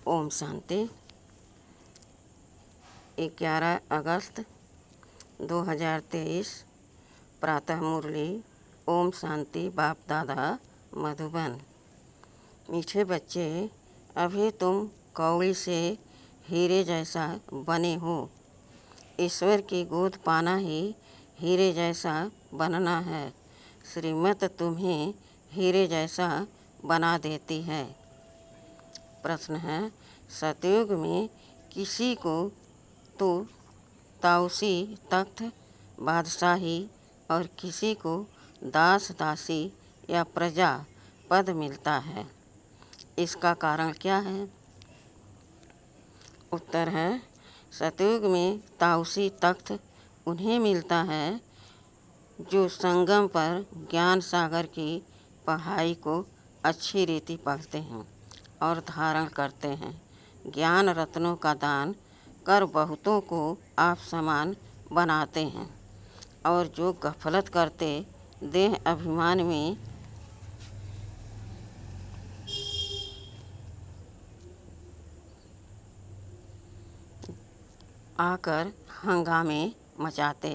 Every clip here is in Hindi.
ओम शांति। 11 अगस्त 2023 प्रातः मुरली। ओम शांति। बाप दादा मधुबन। मीठे बच्चे, अभी तुम कौड़ी से हीरे जैसा बने हो। ईश्वर की गोद पाना ही हीरे जैसा बनना है। श्रीमत तुम्हें हीरे जैसा बना देती है। प्रश्न है, सतयुग में किसी को तो ताउसी तख्त बादशाही और किसी को दास दासी या प्रजा पद मिलता है। इसका कारण क्या है? उत्तर है, सतयुग में ताउसी तख्त उन्हें मिलता है जो संगम पर ज्ञान सागर की पढ़ाई को अच्छी रीति पढ़ते हैं और धारण करते हैं। ज्ञान रत्नों का दान कर बहुतों को आप समान बनाते हैं और जो गफलत करते देह अभिमान में आकर हंगामे मचाते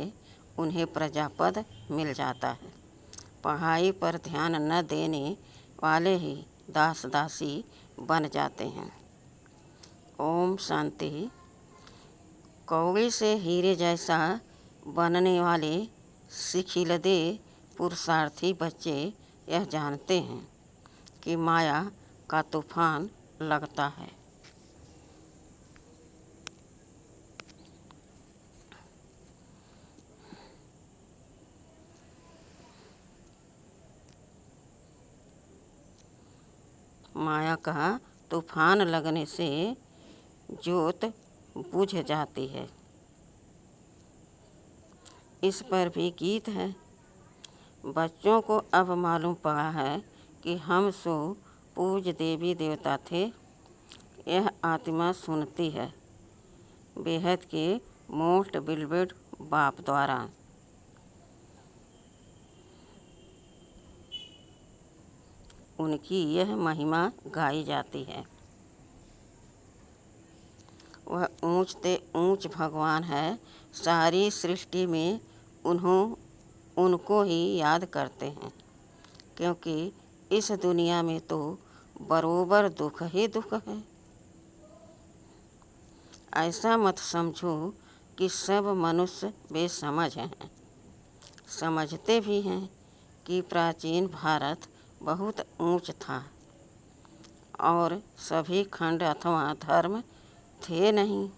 उन्हें प्रजापद मिल जाता है। पढ़ाई पर ध्यान न देने वाले ही दास दासी बन जाते हैं। ओम शांति। कौड़ी से हीरे जैसा बनने वाले सिखिलदे पुरुषार्थी बच्चे यह जानते हैं कि माया का तूफान लगता है। माया का तूफान लगने से ज्योत बुझ जाती है। इस पर भी गीत है। बच्चों को अब मालूम पड़ा है कि हम सो पूज देवी देवता थे। यह आत्मा सुनती है बेहद के मोस्ट बिलवेड बाप द्वारा। उनकी यह महिमा गाई जाती है। वह ऊंच ते ऊंच भगवान है। सारी सृष्टि में उनको ही याद करते हैं, क्योंकि इस दुनिया में तो बरोबर दुख ही दुख है। ऐसा मत समझो कि सब मनुष्य बेसमझ हैं। समझते भी हैं कि प्राचीन भारत बहुत ऊंच था और सभी खंड अथवा धर्म थे नहीं,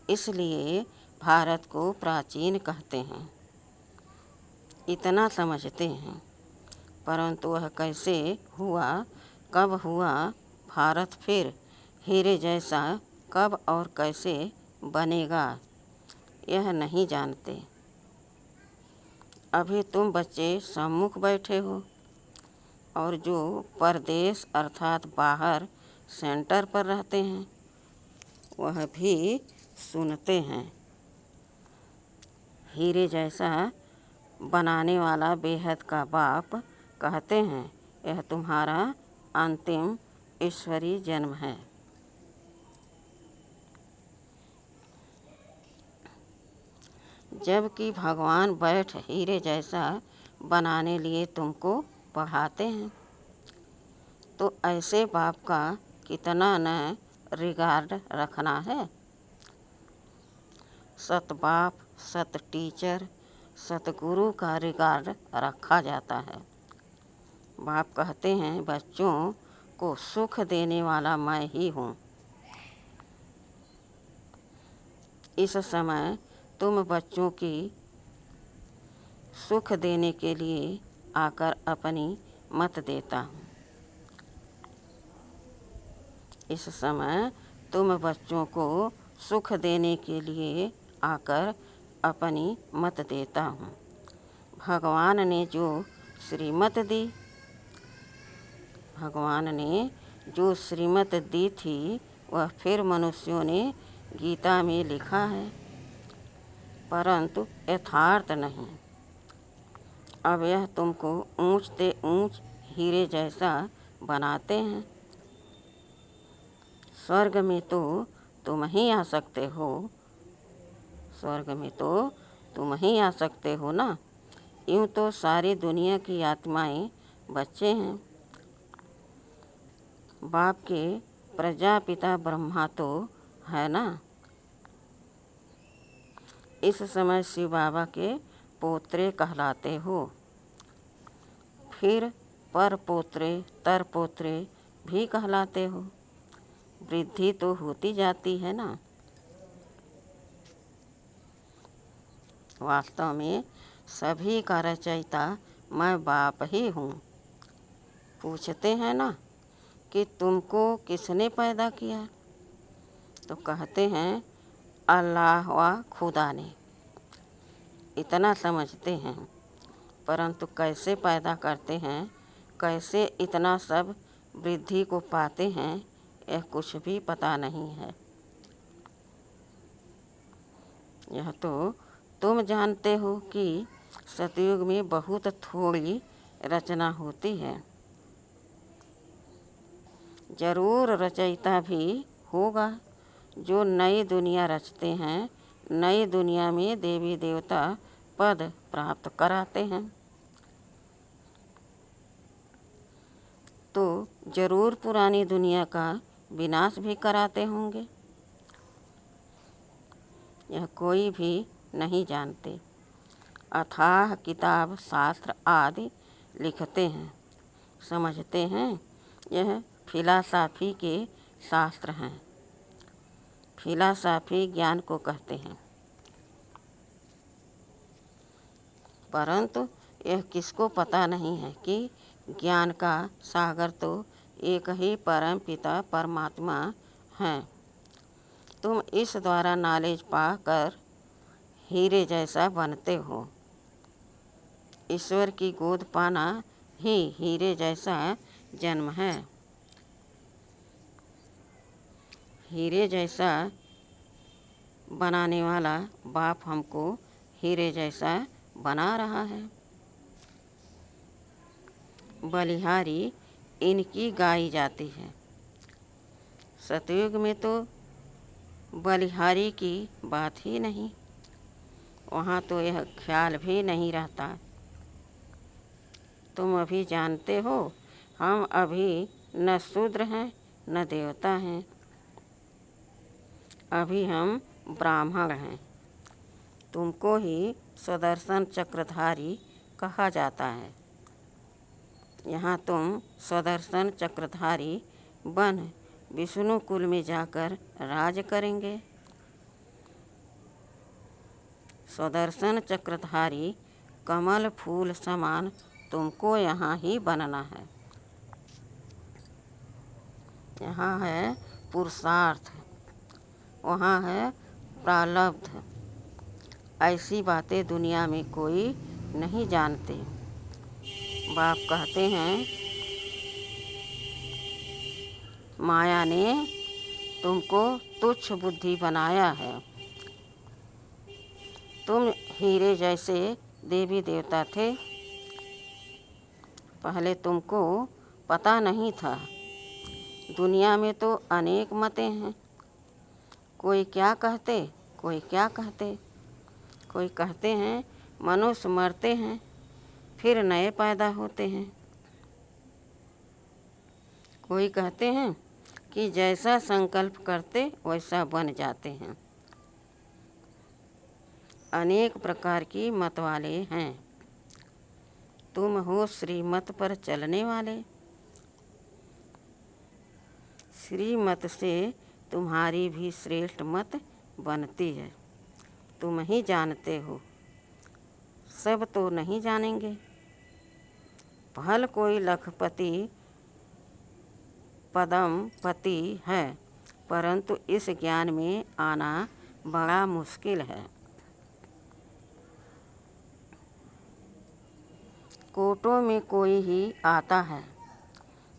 इसलिए भारत को प्राचीन कहते हैं। इतना समझते हैं, परंतु वह कैसे हुआ, कब हुआ, भारत फिर हीरे जैसा कब और कैसे बनेगा, यह नहीं जानते। अभी तुम बच्चे सम्मुख बैठे हो और जो परदेश अर्थात बाहर सेंटर पर रहते हैं वह भी सुनते हैं। हीरे जैसा बनाने वाला बेहद का बाप कहते हैं, यह तुम्हारा अंतिम ईश्वरीय जन्म है। जबकि भगवान बैठ हीरे जैसा बनाने लिए तुमको पढ़ाते हैं, तो ऐसे बाप का कितना न रिगार्ड रखना है। सत बाप, सत टीचर, सतगुरु का रिगार्ड रखा जाता है। बाप कहते हैं, बच्चों को सुख देने वाला मैं ही हूँ। इस समय तुम बच्चों की सुख देने के लिए आकर अपनी मत देता हूँ। इस समय तुम बच्चों को सुख देने के लिए आकर अपनी मत देता हूँ। भगवान ने जो श्रीमत दी, भगवान ने जो श्रीमत दी थी वह फिर मनुष्यों ने गीता में लिखा है, परंतु यथार्थ नहीं। अब यह तुमको ऊंच ते ऊंच हीरे जैसा बनाते हैं। स्वर्ग में तो तुम ही आ सकते हो, स्वर्ग में तो तुम ही आ सकते हो ना। यूँ तो सारी दुनिया की आत्माएं बच्चे हैं। बाप के प्रजापिता ब्रह्मा तो है ना। इस समय शिव बाबा के पोत्रे कहलाते हो। फिर पर पोत्रे तर पोत्रे भी कहलाते हो। वृद्धि तो होती जाती है ना। वास्तव में सभी का रचयिता मैं बाप ही हूँ। पूछते हैं ना कि तुमको किसने पैदा किया, तो कहते हैं अल्लाह व खुदा ने। इतना समझते हैं, परंतु कैसे पैदा करते हैं, कैसे इतना सब वृद्धि को पाते हैं, यह कुछ भी पता नहीं है। यह तो तुम जानते हो कि सतयुग में बहुत थोड़ी रचना होती है। जरूर रचयिता भी होगा जो नई दुनिया रचते हैं, नई दुनिया में देवी देवता पद प्राप्त कराते हैं। तो जरूर पुरानी दुनिया का विनाश भी कराते होंगे। यह कोई भी नहीं जानते। अथाह किताब शास्त्र आदि लिखते हैं, समझते हैं यह फिलासाफी के शास्त्र हैं। फिलासाफी ज्ञान को कहते हैं, परंतु यह किसको पता नहीं है कि ज्ञान का सागर तो एक ही परम पिता परमात्मा हैं। तुम इस द्वारा नॉलेज पाकर हीरे जैसा बनते हो। ईश्वर की गोद पाना ही हीरे जैसा जन्म है। हीरे जैसा बनाने वाला बाप हमको हीरे जैसा बना रहा है। बलिहारी इनकी गाई जाती है। सतयुग में तो बलिहारी की बात ही नहीं, वहाँ तो यह ख्याल भी नहीं रहता। तुम अभी जानते हो हम अभी न शूद्र हैं न देवता हैं, अभी हम ब्राह्मण हैं। तुमको ही सुदर्शन चक्रधारी कहा जाता है। यहाँ तुम सुदर्शन चक्रधारी बन विष्णु कुल में जाकर राज करेंगे। सुदर्शन चक्रधारी कमल फूल समान तुमको यहाँ ही बनना है। यहाँ है पुरुषार्थ, वहाँ है प्रारब्ध। ऐसी बातें दुनिया में कोई नहीं जानते। बाप कहते हैं माया ने तुमको तुच्छ बुद्धि बनाया है। तुम हीरे जैसे देवी देवता थे, पहले तुमको पता नहीं था। दुनिया में तो अनेक मतें हैं, कोई क्या कहते, कोई क्या कहते। कोई कहते हैं मनुष्य मरते हैं फिर नए पैदा होते हैं। कोई कहते हैं कि जैसा संकल्प करते वैसा बन जाते हैं। अनेक प्रकार की मत वाले हैं। तुम हो श्रीमत पर चलने वाले। श्रीमत से तुम्हारी भी श्रेष्ठ मत बनती है। तुम ही जानते हो, सब तो नहीं जानेंगे। भल कोई लखपति पदम पति है, परंतु इस ज्ञान में आना बड़ा मुश्किल है। कोटों में कोई ही आता है,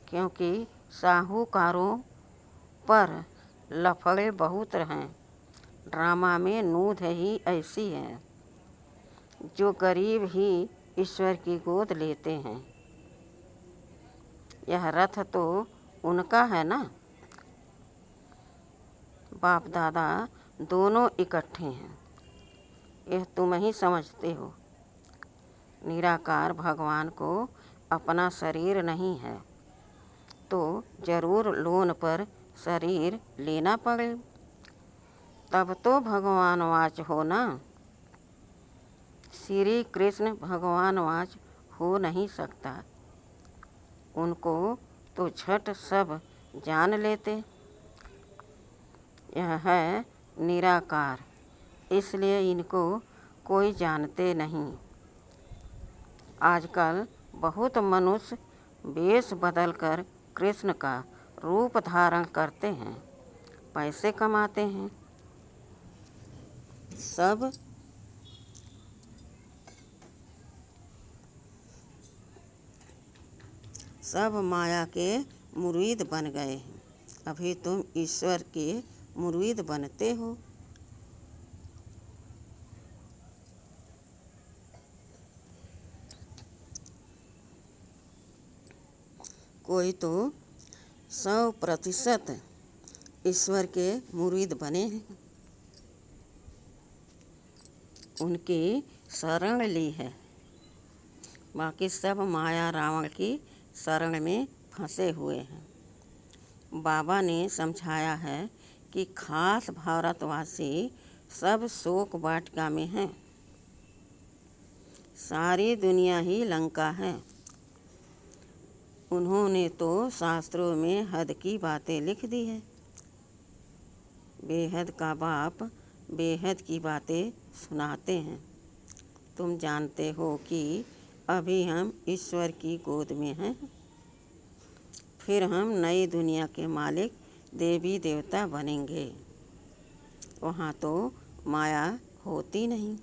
क्योंकि साहूकारों पर लफड़े बहुत हैं। ड्रामा में नूध ही ऐसी है, जो गरीब ही ईश्वर की गोद लेते हैं। यह रथ तो उनका है ना। बाप दादा दोनों इकट्ठे हैं, यह तुम ही समझते हो। निराकार भगवान को अपना शरीर नहीं है, तो जरूर लोन पर शरीर लेना पड़े, तब तो भगवानवाच हो ना। श्री कृष्ण भगवानवाच हो नहीं सकता, उनको तो झट सब जान लेते। यह है निराकार, इसलिए इनको कोई जानते नहीं। आजकल बहुत मनुष्य वेश बदलकर कृष्ण का रूप धारण करते हैं, पैसे कमाते हैं। सब माया के मुरीद बन गए हैं। अभी तुम ईश्वर के मुरीद बनते हो। कोई तो 100% ईश्वर के मुरीद बने हैं, उनकी शरण ली है, बाकी सब माया रावण की शरण में फंसे हुए हैं। बाबा ने समझाया है कि खास भारतवासी सब शोक वाटिका में हैं, सारी दुनिया ही लंका है। उन्होंने तो शास्त्रों में हद की बातें लिख दी है। बेहद का बाप बेहद की बातें सुनाते हैं। तुम जानते हो कि अभी हम ईश्वर की गोद में हैं, फिर हम नई दुनिया के मालिक देवी देवता बनेंगे। वहाँ तो माया होती नहीं।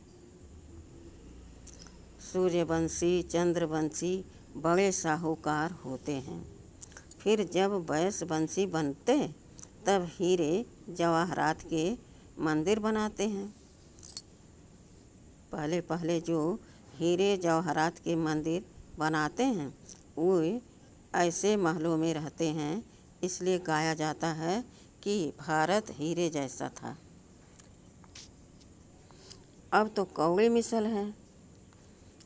सूर्यवंशी चंद्रवंशी बड़े साहूकार होते हैं, फिर जब वैश्यवंशी बनते तब हीरे जवाहरात के मंदिर बनाते हैं। पहले पहले जो हीरे जवाहरात के मंदिर बनाते हैं वो ऐसे महलों में रहते हैं, इसलिए गाया जाता है कि भारत हीरे जैसा था। अब तो कौड़ी मिसल है।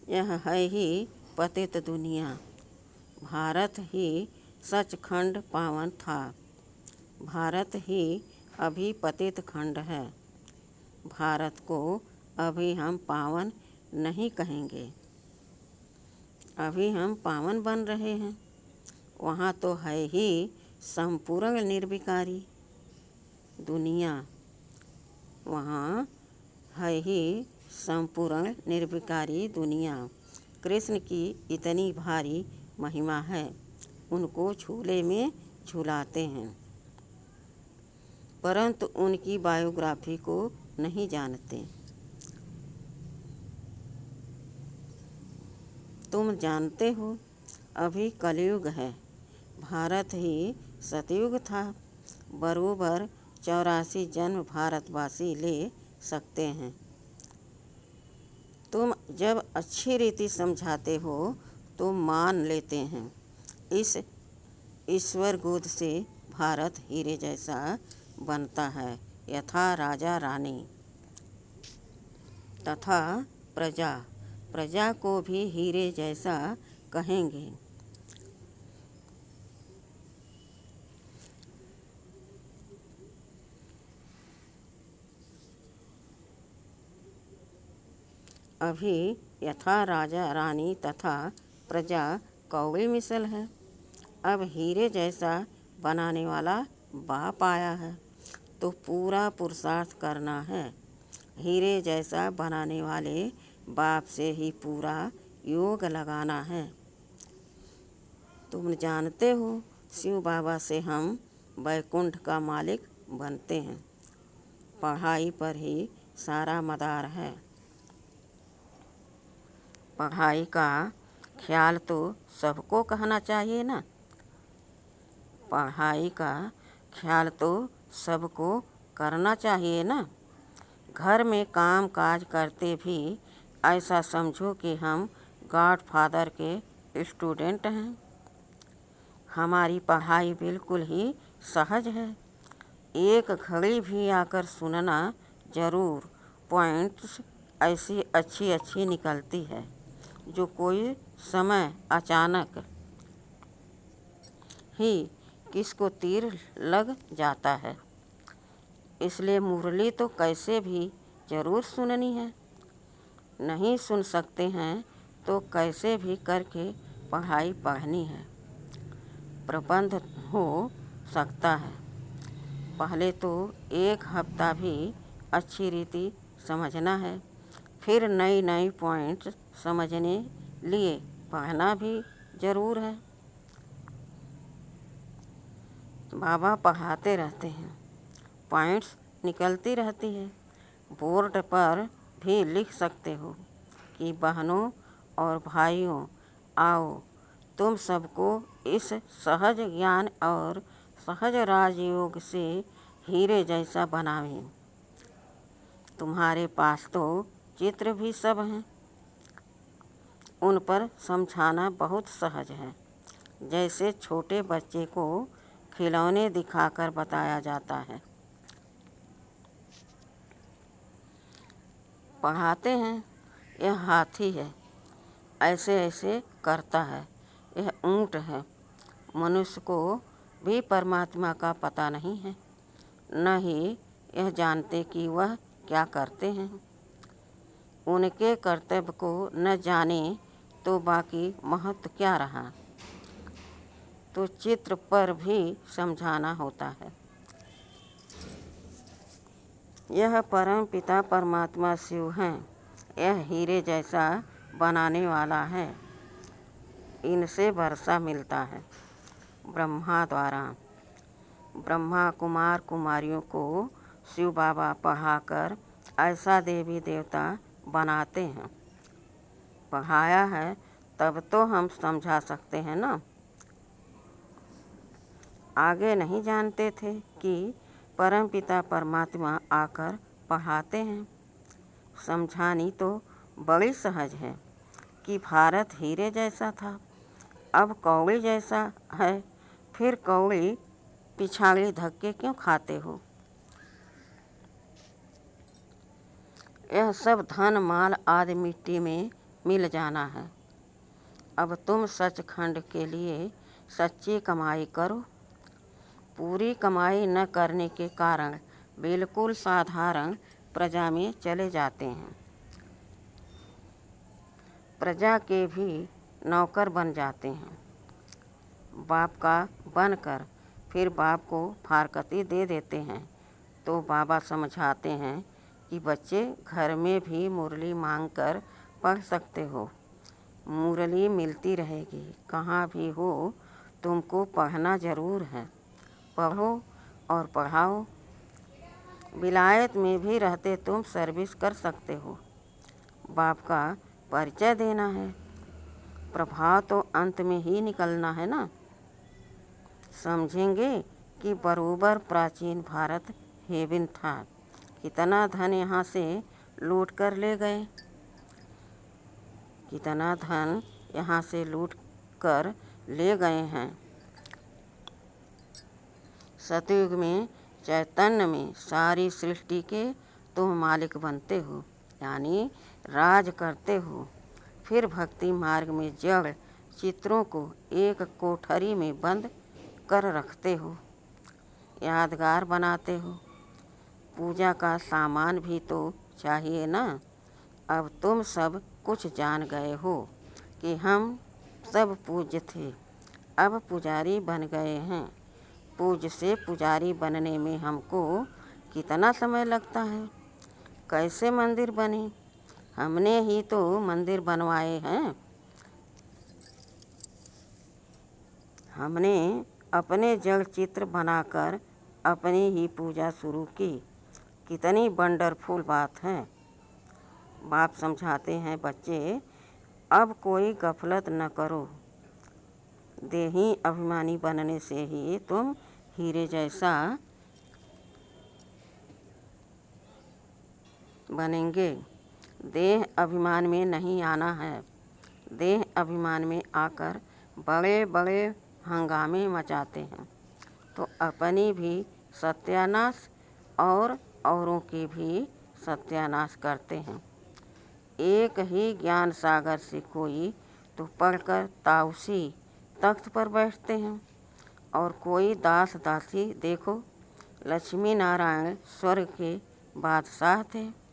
यह है ही पतित दुनिया। भारत ही सचखंड पावन था, भारत ही अभी पतित खंड है। भारत को अभी हम पावन नहीं कहेंगे, अभी हम पावन बन रहे हैं। वहाँ तो है ही संपूर्ण निर्विकारी दुनिया, वहाँ है ही संपूर्ण निर्विकारी दुनिया। कृष्ण की इतनी भारी महिमा है, उनको झूले में झूलाते हैं, परंतु उनकी बायोग्राफी को नहीं जानते। तुम जानते हो अभी कलयुग है, भारत ही सतयुग था। बरोबर 84 जन्म भारतवासी ले सकते हैं। तुम जब अच्छी रीति समझाते हो तो मान लेते हैं। इस ईश्वर गोद से भारत हीरे जैसा बनता है, यथा राजा रानी तथा प्रजा। प्रजा को भी हीरे जैसा कहेंगे। अभी यथा राजा रानी तथा प्रजा कौड़ी मिसल है। अब हीरे जैसा बनाने वाला बाप आया है, तो पूरा पुरुषार्थ करना है। हीरे जैसा बनाने वाले बाप से ही पूरा योग लगाना है। तुम जानते हो शिव बाबा से हम वैकुंठ का मालिक बनते हैं। पढ़ाई पर ही सारा मदार है। पढ़ाई का ख्याल तो सबको कहना चाहिए ना। पढ़ाई का ख्याल तो सबको करना चाहिए ना। घर में काम काज करते भी ऐसा समझो कि हम गॉडफादर के स्टूडेंट हैं। हमारी पढ़ाई बिल्कुल ही सहज है, एक घड़ी भी आकर सुनना ज़रूर। पॉइंट्स ऐसी अच्छी अच्छी निकलती है जो कोई समय अचानक ही किसको तीर लग जाता है। इसलिए मुरली तो कैसे भी ज़रूर सुननी है। नहीं सुन सकते हैं तो कैसे भी करके पढ़ाई पढ़नी है। प्रबंध हो सकता है। पहले तो एक हफ्ता भी अच्छी रीति समझना है, फिर नई नई पॉइंट्स समझने लिए पढ़ना भी ज़रूर है। बाबा पढ़ाते रहते हैं, पॉइंट्स निकलती रहती है। बोर्ड पर भी लिख सकते हो कि बहनों और भाइयों, आओ तुम सबको इस सहज ज्ञान और सहज राजयोग से हीरे जैसा बनावें। तुम्हारे पास तो चित्र भी सब हैं, उन पर समझाना बहुत सहज है। जैसे छोटे बच्चे को खिलौने दिखाकर बताया जाता है। पढ़ाते हैं, यह हाथी है, ऐसे ऐसे करता है, यह ऊँट है। मनुष्य को भी परमात्मा का पता नहीं है, न ही यह जानते कि वह क्या करते हैं। उनके कर्तव्य को न जाने तो बाकी महत्व क्या रहा। तो चित्र पर भी समझाना होता है। यह परम पिता परमात्मा शिव हैं, यह हीरे जैसा बनाने वाला है। इनसे वर्षा मिलता है ब्रह्मा द्वारा। ब्रह्मा कुमार कुमारियों को शिव बाबा पढ़ाकर ऐसा देवी देवता बनाते हैं। पढ़ाया है तब तो हम समझा सकते हैं ना। आगे नहीं जानते थे कि परमपिता परमात्मा आकर पढ़ाते हैं। समझानी तो बड़ी सहज है कि भारत हीरे जैसा था, अब कौड़ी जैसा है। फिर कौड़ी पिछाड़ी धक्के क्यों खाते हो। यह सब धन माल आदि मिट्टी में मिल जाना है। अब तुम सचखंड के लिए सच्ची कमाई करो। पूरी कमाई न करने के कारण बिल्कुल साधारण प्रजा में चले जाते हैं। प्रजा के भी नौकर बन जाते हैं। बाप का बनकर फिर बाप को फारकती दे देते हैं। तो बाबा समझाते हैं कि बच्चे घर में भी मुरली मांगकर पढ़ सकते हो। मुरली मिलती रहेगी, कहाँ भी हो तुमको पढ़ना ज़रूर है। पढ़ो और पढ़ाओ। विलायत में भी रहते तुम सर्विस कर सकते हो। बाप का परिचय देना है। प्रभाव तो अंत में ही निकलना है ना। समझेंगे कि बरोबर प्राचीन भारत हेवन था। कितना धन यहाँ से लूट कर ले गए। कितना धन यहाँ से लूट कर ले गए हैं। सतयुग में चैतन्य में सारी सृष्टि के तुम मालिक बनते हो, यानी राज करते हो। फिर भक्ति मार्ग में जड़ चित्रों को एक कोठरी में बंद कर रखते हो, यादगार बनाते हो। पूजा का सामान भी तो चाहिए ना। अब तुम सब कुछ जान गए हो कि हम सब पूज्य थे, अब पुजारी बन गए हैं। पूज्य से पुजारी बनने में हमको कितना समय लगता है। कैसे मंदिर बने, हमने ही तो मंदिर बनवाए हैं। हमने अपने जड़ चित्र बनाकर अपनी ही पूजा शुरू की। कितनी वंडरफुल बात है। बाप समझाते हैं, बच्चे अब कोई गफलत न करो। देही अभिमानी बनने से ही तुम हीरे जैसा बनेंगे। देह अभिमान में नहीं आना है। देह अभिमान में आकर बड़े बड़े हंगामे मचाते हैं तो अपनी भी सत्यानाश और औरों के भी सत्यानाश करते हैं। एक ही ज्ञान सागर से कोई तो पढ़कर ताउसी तख्त पर बैठते हैं और कोई दास दासी देखो लक्ष्मी नारायण स्वर्ग के बादशाह थे।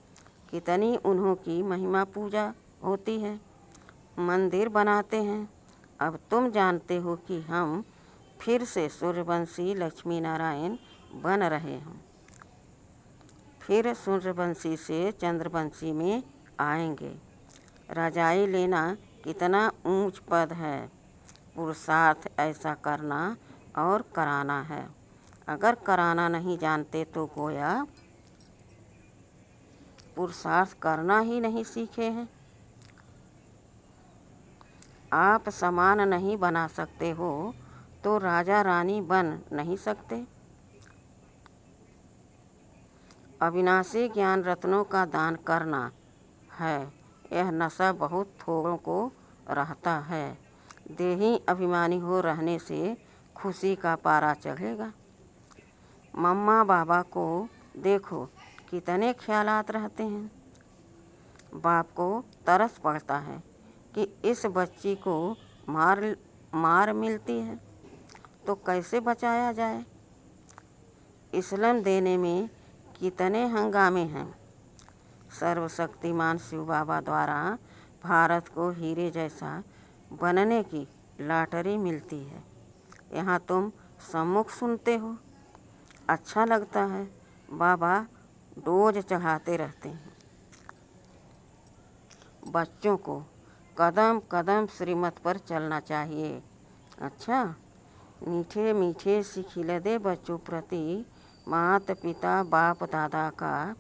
कितनी उन्हों की महिमा पूजा होती है, मंदिर बनाते हैं। अब तुम जानते हो कि हम फिर से सूर्यवंशी लक्ष्मी नारायण बन रहे हैं, फिर सूर्यवंशी से चंद्रवंशी में आएंगे। रजाई लेना कितना ऊंच पद है, पुरुषार्थ ऐसा करना और कराना है। अगर कराना नहीं जानते तो गोया पुरुषार्थ करना ही नहीं सीखे हैं। आप समान नहीं बना सकते हो तो राजा रानी बन नहीं सकते। अविनाशी ज्ञान रत्नों का दान करना है, यह नशा बहुत थोड़ों को रहता है। देही अभिमानी हो रहने से खुशी का पारा चढ़ेगा। मम्मा बाबा को देखो कितने ख्यालात रहते हैं। बाप को तरस पड़ता है कि इस बच्ची को मार मिलती है तो कैसे बचाया जाए। इस्लाम देने में कितने हंगामे हैं। सर्वशक्तिमान शिव बाबा द्वारा भारत को हीरे जैसा बनने की लॉटरी मिलती है। यहाँ तुम सम्मुख सुनते हो, अच्छा लगता है। बाबा डोज चढ़ाते रहते हैं। बच्चों को कदम कदम श्रीमत पर चलना चाहिए। अच्छा, मीठे मीठे सिखिले दे बच्चों प्रति माता पिता बाप दादा का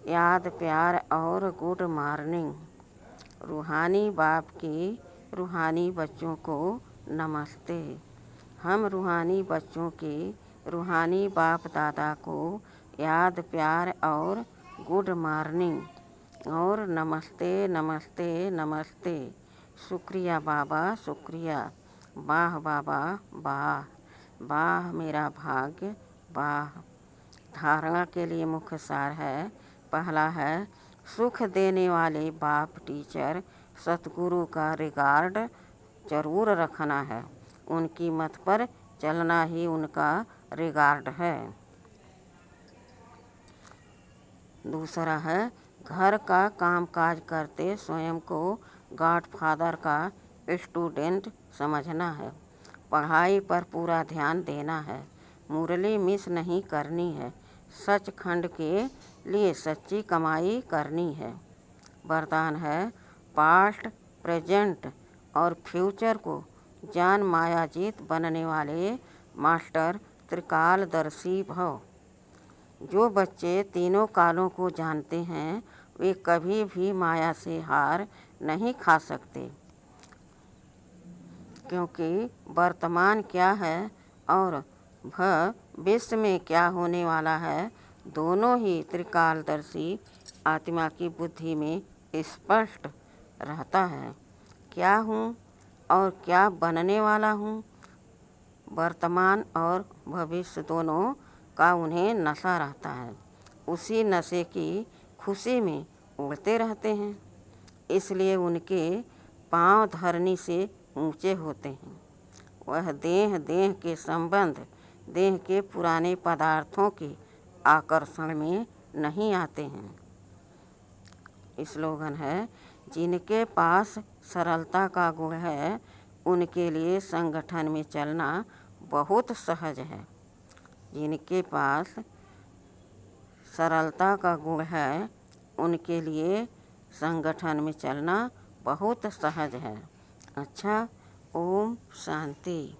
याद प्यार और गुड मॉर्निंग। रूहानी बाप की रूहानी बच्चों को नमस्ते। हम रूहानी बच्चों के रूहानी बाप दादा को याद प्यार और गुड मॉर्निंग और नमस्ते नमस्ते नमस्ते। शुक्रिया बाबा शुक्रिया। वाह बाबा वाह, वाह मेरा भाग्य वाह। धारणा के लिए मुख्य सार है। पहला है सुख देने वाले बाप टीचर सतगुरु का रिगार्ड जरूर रखना है। उनकी मत पर चलना ही उनका रिगार्ड है। दूसरा है घर का कामकाज करते स्वयं को गॉडफादर का स्टूडेंट समझना है। पढ़ाई पर पूरा ध्यान देना है। मुरली मिस नहीं करनी है। सचखंड के लिए सच्ची कमाई करनी है। वरदान है पास्ट प्रेजेंट और फ्यूचर को जान मायाजीत बनने वाले मास्टर त्रिकालदर्शी भव। जो बच्चे तीनों कालों को जानते हैं वे कभी भी माया से हार नहीं खा सकते, क्योंकि वर्तमान क्या है और भविष्य में क्या होने वाला है दोनों ही त्रिकालदर्शी आत्मा की बुद्धि में स्पष्ट रहता है। क्या हूँ और क्या बनने वाला हूँ, वर्तमान और भविष्य दोनों का उन्हें नशा रहता है। उसी नशे की खुशी में उड़ते रहते हैं, इसलिए उनके पांव धरनी से ऊंचे होते हैं। वह देह के संबंध देह के पुराने पदार्थों के आकर्षण में नहीं आते हैं। स्लोगन है जिनके पास सरलता का गुण है उनके लिए संगठन में चलना बहुत सहज है। जिनके पास सरलता का गुण है उनके लिए संगठन में चलना बहुत सहज है। अच्छा, ओम शांति।